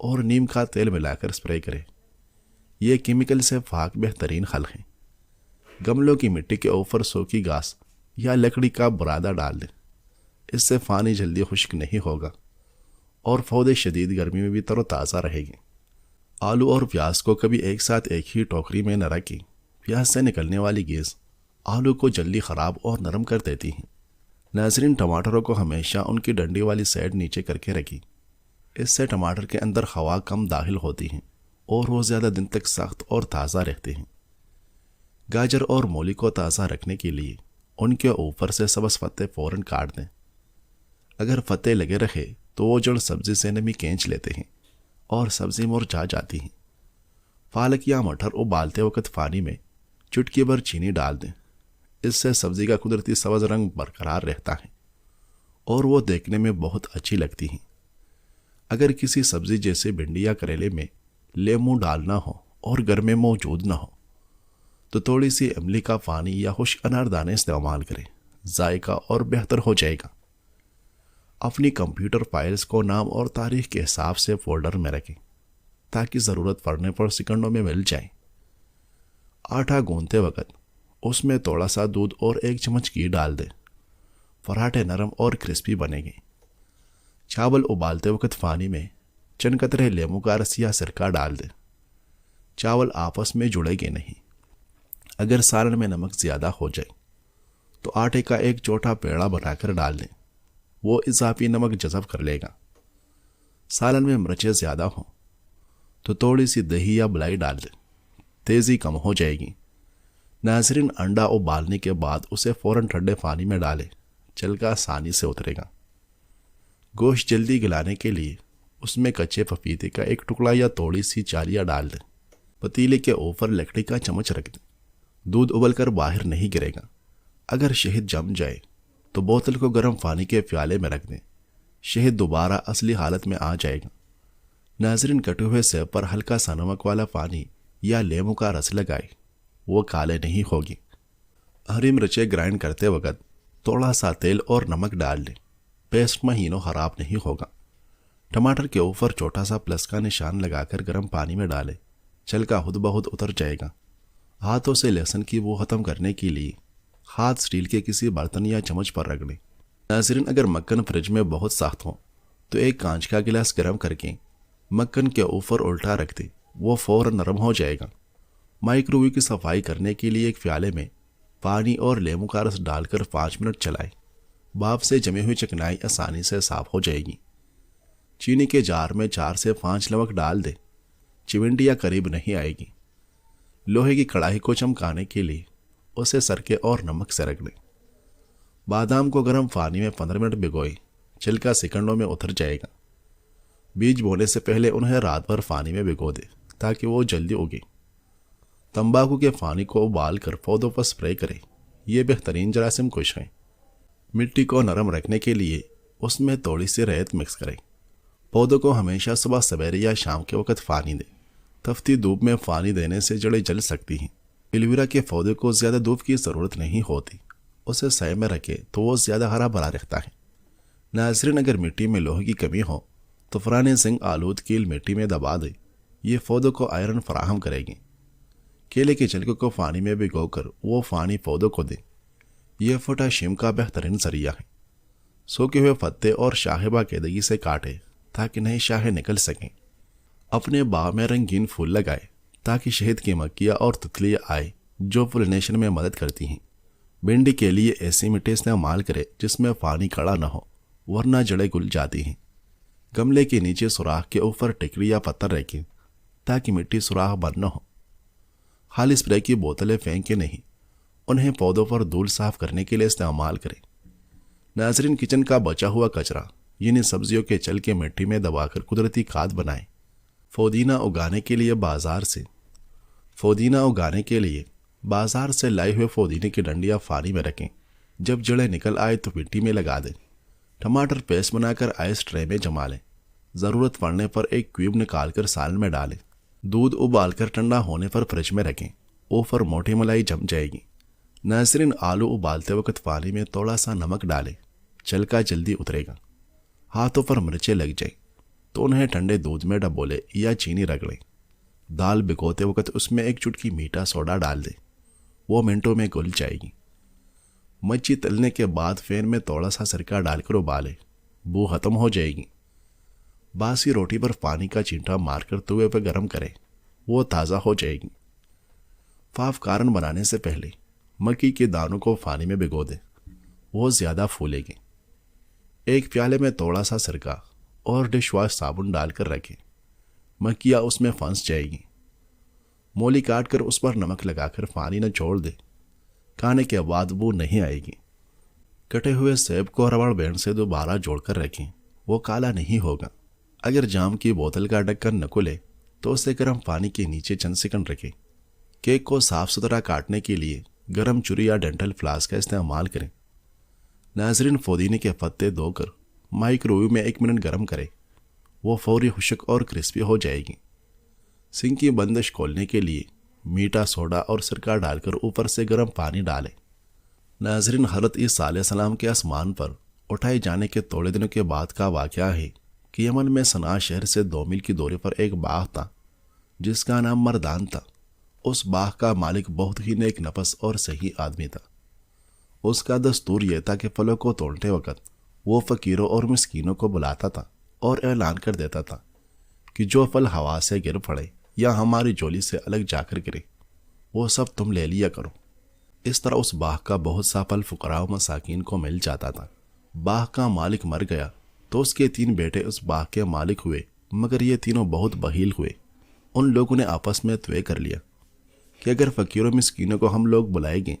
اور نیم کا تیل ملا کر اسپرے کریں۔ یہ کیمیکل سے پاک بہترین حل ہیں۔ گملوں کی مٹی کے اوپر سوکھی گھاس یا لکڑی کا برادہ ڈال دیں۔ اس سے پانی جلدی خشک نہیں ہوگا اور پودے شدید گرمی میں بھی تر و تازہ رہے گی۔ آلو اور پیاز کو کبھی ایک ساتھ ایک ہی ٹوکری میں نہ رکھیں۔ پیاز سے نکلنے والی گیس آلو کو جلدی خراب اور نرم کر دیتی ہیں۔ ناظرین، ٹماٹروں کو ہمیشہ ان کی ڈنڈی والی سائڈ نیچے کر کے رکھیں۔ اس سے ٹماٹر کے اندر ہوا کم داخل ہوتی ہیں اور وہ زیادہ دن تک سخت اور تازہ رہتے ہیں۔ گاجر اور مولی کو تازہ رکھنے کے لیے ان کے اوپر سے سبز پتے فوراً کاٹ دیں۔ اگر پتے لگے رہے تو وہ جڑ سبزی سے نمی کھینچ لیتے ہیں اور سبزی مرجھا جاتی ہیں۔ پالک یا مٹر ابالتے وقت پانی میں چٹکی بھر چینی ڈال دیں۔ اس سے سبزی کا قدرتی سبز رنگ برقرار رہتا ہے اور وہ دیکھنے میں بہت اچھی لگتی ہیں۔ اگر کسی سبزی جیسے بھنڈی یا کریلے میں لیموں ڈالنا ہو اور گھر میں موجود نہ ہو تو تھوڑی سی املی کا پانی یا خشک اناردانے استعمال کریں، ذائقہ اور بہتر ہو جائے گا۔ اپنی کمپیوٹر فائلز کو نام اور تاریخ کے حساب سے فولڈر میں رکھیں تاکہ ضرورت پڑنے پر سیکنڈوں میں مل جائیں۔ آٹا گوندتے وقت اس میں تھوڑا سا دودھ اور 1 چمچ گھی ڈال دیں۔ پراٹھے نرم اور کرسپی بنے گے۔ چاول ابالتے وقت پانی میں چند قطرے لیموں کا رس یا سرکہ ڈال دیں۔ چاول آپس میں جڑیں گے نہیں۔ اگر سالن میں نمک زیادہ ہو جائے تو آٹے کا ایک چھوٹا پیڑا بنا کر ڈال دیں، وہ اضافی نمک جذب کر لے گا۔ سالن میں مرچیں زیادہ ہوں تو تھوڑی سی دہی یا ملائی ڈال دیں، تیزی کم ہو جائے گی۔ ناظرین، انڈا ابالنے کے بعد اسے فوراً ٹھنڈے پانی میں ڈالیں، چھلکا آسانی سے اترے گا۔ گوشت جلدی گلانے کے لیے اس میں کچے پپیتے کا ایک ٹکڑا یا تھوڑی سی چالیاں ڈال دیں۔ پتیلے کے اوپر لکڑی کا چمچ رکھ دیں۔ دودھ ابل کر باہر نہیں گرے گا۔ اگر شہد جم جائے تو بوتل کو گرم پانی کے پیالے میں رکھ دیں۔ شہد دوبارہ اصلی حالت میں آ جائے گا۔ ناظرین، کٹے ہوئے سیب پر ہلکا سا نمک والا پانی یا لیموں کا رس لگائے، وہ کالے نہیں ہوگی۔ ہری مرچیں گرائنڈ کرتے وقت تھوڑا سا تیل اور نمک ڈال دیں، پیسٹ مہینوں خراب نہیں ہوگا۔ ٹماٹر کے اوپر چھوٹا سا پلس کا نشان لگا کر گرم پانی میں ڈالیں، چھلکا خود بخود اتر جائے گا۔ ہاتھوں سے لہسن کی بو ختم کرنے کے لیے ہاتھ سٹیل کے کسی برتن یا چمچ پر رگڑ لیں۔ ناظرین، اگر مکھن فریج میں بہت سخت ہو تو ایک کانچ کا گلاس گرم کر کے مکھن کے اوپر الٹا رکھ دیں، وہ فوراً نرم ہو جائے گا۔ مائکرو ویو کی صفائی کرنے کے لیے ایک پیالے میں پانی اور لیموں کا رس ڈال کر 5 منٹ چلائیں۔ بھاپ سے جمی ہوئی چکنائی آسانی سے صاف ہو جائے گی۔ چینی کے جار میں 4 سے 5 لونگ ڈال دیں، چونٹیاں قریب نہیں آئے گی۔ لوہے کی کڑاہی کو چمکانے کے لیے اسے سرکے اور نمک سے رکھ دیں۔ بادام کو گرم پانی میں 15 منٹ بھگوئیں، چھلکا سیکنڈوں میں اتر جائے گا۔ بیج بونے سے پہلے انہیں رات بھر پانی میں بھگو دیں تاکہ وہ جلدی اگے۔ تمباکو کے پانی کو ابال کر پودوں پر سپرے کریں، یہ بہترین جراثیم کش ہیں۔ مٹی کو نرم رکھنے کے لیے اس میں تھوڑی سی ریت مکس کریں۔ پودوں کو ہمیشہ صبح سویرے یا شام کے وقت پانی دیں۔ تفتی دھوپ میں پانی دینے سے جڑیں جل سکتی ہیں۔ ایلوویرا کے پودے کو زیادہ دھوپ کی ضرورت نہیں ہوتی، اسے سائے میں رکھیں تو وہ زیادہ ہرا بھرا رہتا ہے۔ ناظرین، اگر مٹی میں لوہے کی کمی ہو تو پرانے زنک آلود کیل مٹی میں دبا دیں، یہ پودوں کو آئرن فراہم کرے گی۔ کیلے کے چھلکے کو پانی میں بھگو کر وہ پانی پودوں کو دیں، یہ پوٹاشیم کا بہترین ذریعہ ہے۔ سوکھے ہوئے پتے اور شاخیں باقاعدگی سے کاٹیں تاکہ نئی شاخیں نکل سکیں۔ اپنے باغ میں رنگین پھول لگائیں تاکہ شہد کی مکھیاں اور تتلیاں آئیں جو پولینیشن میں مدد کرتی ہیں۔ بھنڈی کے لیے ایسی مٹی استعمال کریں جس میں پانی کڑا نہ ہو، ورنہ جڑیں گل جاتی ہیں۔ گملے کے نیچے سوراخ کے اوپر ٹکری یا پتھر رکھیں تاکہ مٹی سوراخ بند نہ ہو۔ خالی اسپرے کی بوتلیں پھینکیں نہیں، انہیں پودوں پر دھول صاف کرنے کے لیے استعمال کریں۔ ناظرین، کچن کا بچا ہوا کچرا یعنی سبزیوں کے چھلکے مٹی میں دبا کر قدرتی کھاد بنائیں۔ پودینہ اگانے کے لیے بازار سے لائے ہوئے پودینے کی ڈنڈیاں پانی میں رکھیں، جب جڑیں نکل آئے تو مٹی میں لگا دیں۔ ٹماٹر پیسٹ بنا کر آئس ٹرے میں جما لیں، ضرورت پڑنے پر ایک کیوب نکال کر سالن میں ڈالیں۔ دودھ ابال کر ٹھنڈا ہونے پر فریج میں رکھیں، اوپر موٹی ملائی جم جائے گی۔ ناظرین، آلو ابالتے وقت پانی میں تھوڑا سا نمک ڈالیں، چھلکا جلدی اترے گا۔ ہاتھوں پر مرچیں لگ جائیں تو انہیں ٹھنڈے دودھ میں ڈبولے یا چینی رگڑیں۔ دال بھگوتے وقت اس میں ایک چٹکی میٹھا سوڈا ڈال دیں، وہ منٹوں میں گل جائے گی۔ مچھی تلنے کے بعد پین میں تھوڑا سا سرکہ ڈال کر ابالے، بو ختم ہو جائے گی۔ باسی روٹی پر پانی کا چینٹا مار کر توے پہ گرم کریں، وہ تازہ ہو جائے گی۔ پاف کارن بنانے سے پہلے مکئی کے دانوں کو پانی میں بھگو دیں، وہ زیادہ پھولے گی۔ ایک پیالے میں تھوڑا سا سرکہ اور ڈش واش صابن ڈال کر رکھیں، مکھیاں اس میں پھنس جائے گی۔ مولی کاٹ کر اس پر نمک لگا کر پانی نہ چھوڑ دیں، کھانے کے بعد بو نہیں آئے گی۔ کٹے ہوئے سیب کو ربڑ بینڈ سے دوبارہ جوڑ کر رکھیں، وہ کالا نہیں ہوگا۔ اگر جام کی بوتل کا ڈھکن نہ کھلے تو اسے گرم پانی کے نیچے چند سیکنڈ رکھیں۔ کیک کو صاف ستھرا کاٹنے کے لیے گرم چھری یا ڈینٹل فلاس کا استعمال کریں۔ ناظرین، پودینے کے پتے دھو کر مائکرو ویو میں 1 منٹ گرم کریں، وہ فوری خشک اور کرسپی ہو جائے گی۔ سنک کی بندش کھولنے کے لیے میٹھا سوڈا اور سرکہ ڈال کر اوپر سے گرم پانی ڈالیں۔ ناظرین، حضرت عیسیٰ علیہ السلام کے آسمان پر اٹھائے جانے کے تھوڑے دنوں کے بعد کا واقعہ ہے کہ یمن میں صنعاء شہر سے 2 میل کی دوری پر ایک باغ تھا جس کا نام مردان تھا۔ اس باغ کا مالک بہت ہی نیک نفس اور صحیح آدمی تھا۔ اس کا دستور یہ تھا کہ پھلوں کو توڑتے وقت وہ فقیروں اور مسکینوں کو بلاتا تھا اور اعلان کر دیتا تھا کہ جو پھل ہوا سے گر پڑے یا ہماری جولی سے الگ جا کر گرے وہ سب تم لے لیا کرو۔ اس طرح اس باغ کا بہت سا پھل فقراء و مساکین کو مل جاتا تھا۔ باغ کا مالک مر گیا تو اس کے 3 بیٹے اس باغ کے مالک ہوئے، مگر یہ تینوں بہت بخیل ہوئے۔ ان لوگوں نے آپس میں طے کر لیا کہ اگر فقیروں مسکینوں کو ہم لوگ بلائیں گے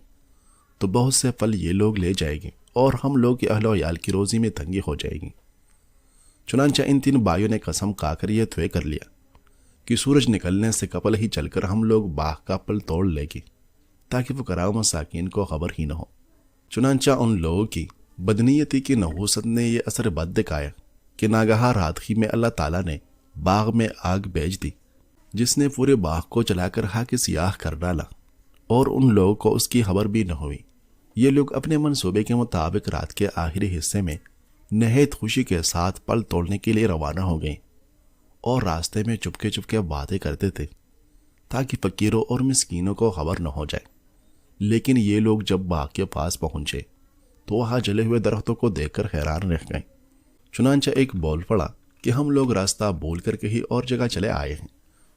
تو بہت سے پھل یہ لوگ لے جائیں گے اور ہم لوگ کے اہل و عیال کی روزی میں تنگی ہو جائے گی۔ چنانچہ ان 3 بھائیوں نے قسم کھا کر یہ طے کر لیا کہ سورج نکلنے سے قبل ہی چل کر ہم لوگ باغ کا پھل توڑ لیں گے تاکہ فقراء و مساکین کو خبر ہی نہ ہو۔ چنانچہ ان لوگوں کی بدنیتی کی نحوست نے یہ اثر بد دکھایا کہ ناگہاں رات ہی میں اللہ تعالیٰ نے باغ میں آگ بھیج دی جس نے پورے باغ کو جلا کر خاک سیاہ کر ڈالا، اور ان لوگوں کو اس کی خبر بھی نہ ہوئی۔ یہ لوگ اپنے منصوبے کے مطابق رات کے آخری حصے میں نہایت خوشی کے ساتھ پھل توڑنے کے لیے روانہ ہو گئے اور راستے میں چپکے چپکے باتیں کرتے تھے تاکہ فقیروں اور مسکینوں کو خبر نہ ہو جائے۔ لیکن یہ لوگ جب باغ کے پاس پہنچے تو وہاں جلے ہوئے درختوں کو دیکھ کر حیران رہ گئے۔ چنانچہ ایک بول پڑا کہ ہم لوگ راستہ بھول کر کہیں اور جگہ چلے آئے ہیں۔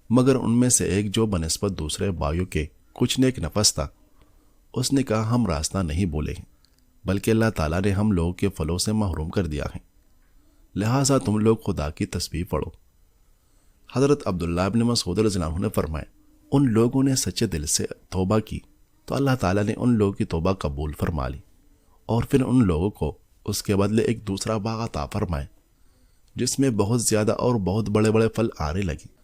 مگر ان میں سے ایک جو بنسبت دوسرے بھائیوں کے کچھ نیک نفس تھا، اس نے کہا ہم راستہ نہیں بھولے ہیں، بلکہ اللہ تعالیٰ نے ہم لوگوں کے پھلوں سے محروم کر دیا ہے، لہٰذا تم لوگ خدا کی تسبیح پڑھو۔ حضرت عبداللہ ابن مسعود رضی اللہ عنہ نے فرمایا ان لوگوں نے سچے دل سے توبہ کی تو اللہ تعالیٰ نے ان لوگوں کی توبہ قبول فرما لی، اور پھر ان لوگوں کو اس کے بدلے ایک دوسرا باغ عطا فرمائے جس میں بہت زیادہ اور بہت بڑے بڑے پھل آنے لگے۔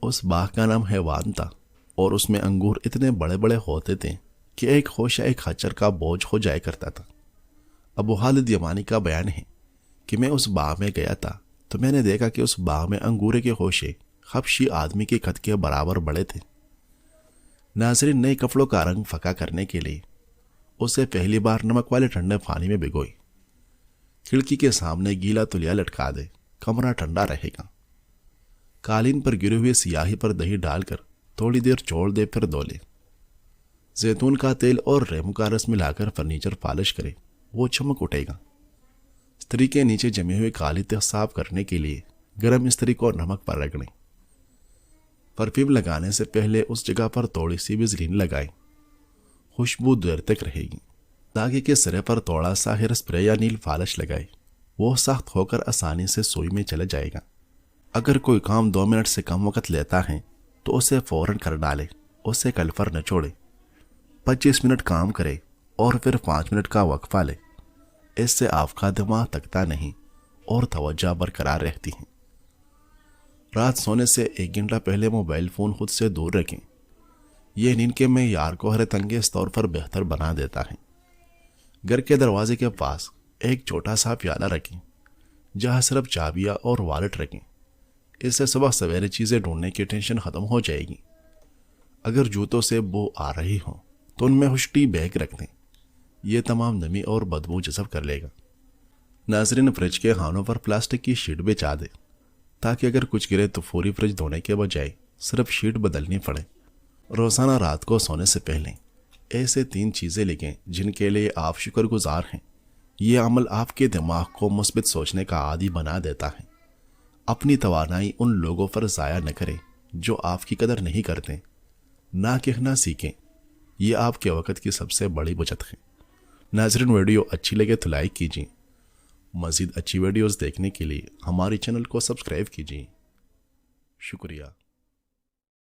اس باغ کا نام حیوان تھا، اور اس میں انگور اتنے بڑے بڑے ہوتے تھے کہ ایک خوشہ ایک خچر کا بوجھ ہو جایا کرتا تھا۔ ابو خالد یمانی کا بیان ہے کہ میں اس باغ میں گیا تھا تو میں نے دیکھا کہ اس باغ میں انگورے کے خوشے خبشی آدمی کے قد کے برابر بڑے تھے۔ ناظرین، نئے کپڑوں کا رنگ پھکا کرنے کے لیے اسے پہلی بار نمک والے ٹھنڈے پانی میں بھگوئی۔ کھڑکی کے سامنے گیلا تولیا لٹکا دے، کمرہ ٹھنڈا رہے گا۔ قالین پر گرے ہوئے سیاہی پر دہی ڈال کر تھوڑی دیر چھوڑ دے، پھر دھو لے۔ زیتون کا تیل اور ریمو کا رس ملا کر فرنیچر پالش کرے، وہ چمک اٹھے گا۔ استری کے نیچے جمے ہوئے کالی تہ صاف کرنے کے لیے گرم استری کو نمک پر رگڑیں۔ پرفیوم لگانے سے پہلے اس جگہ پر تھوڑی سی ویزلین لگائیں، خوشبو دیر تک رہے گی۔ داغے کے سرے پر تھوڑا سا ہیئر اسپرے یا نیل پالش لگائیں، وہ سخت ہو کر آسانی سے سوئی میں چلا جائے گا۔ اگر کوئی کام 2 منٹ سے کم وقت لیتا ہے تو اسے فوراً کر ڈالے، اسے کل پر نہ چھوڑے۔ 25 منٹ کام کرے اور پھر 5 منٹ کا وقفہ لے، اس سے آپ کا دماغ تھکتا نہیں اور توجہ برقرار رہتی ہے۔ رات سونے سے 1 گھنٹہ پہلے موبائل فون خود سے دور رکھیں، یہ نیند کے معیار کو حیرت انگیز طور پر بہتر بنا دیتا ہے۔ گھر کے دروازے کے پاس ایک چھوٹا سا پیالہ رکھیں جہاں صرف چابیاں اور والٹ رکھیں، اس سے صبح سویرے چیزیں ڈھونڈنے کی ٹینشن ختم ہو جائے گی۔ اگر جوتوں سے بو آ رہی ہو تو ان میں خشکی بیگ رکھ دیں، یہ تمام نمی اور بدبو جذب کر لے گا۔ ناظرین، فریج کے خانوں پر پلاسٹک کی شیٹ بچھا دیں تاکہ اگر کچھ گرے تو فوری فریج دھونے کے بجائے صرف شیٹ بدلنی پڑے۔ روزانہ رات کو سونے سے پہلے ایسے 3 چیزیں لکھیں جن کے لیے آپ شکر گزار ہیں۔ یہ عمل آپ کے دماغ کو مثبت سوچنے کا عادی بنا دیتا ہے۔ اپنی توانائی ان لوگوں پر ضائع نہ کریں جو آپ کی قدر نہیں کرتے۔ نہ کہنا سیکھیں، یہ آپ کے وقت کی سب سے بڑی بچت ہے۔ ناظرین، ویڈیو اچھی لگے تو لائک کیجیے۔ مزید اچھی ویڈیوز دیکھنے کے لیے ہمارے چینل کو سبسکرائب کیجیے۔ شکریہ۔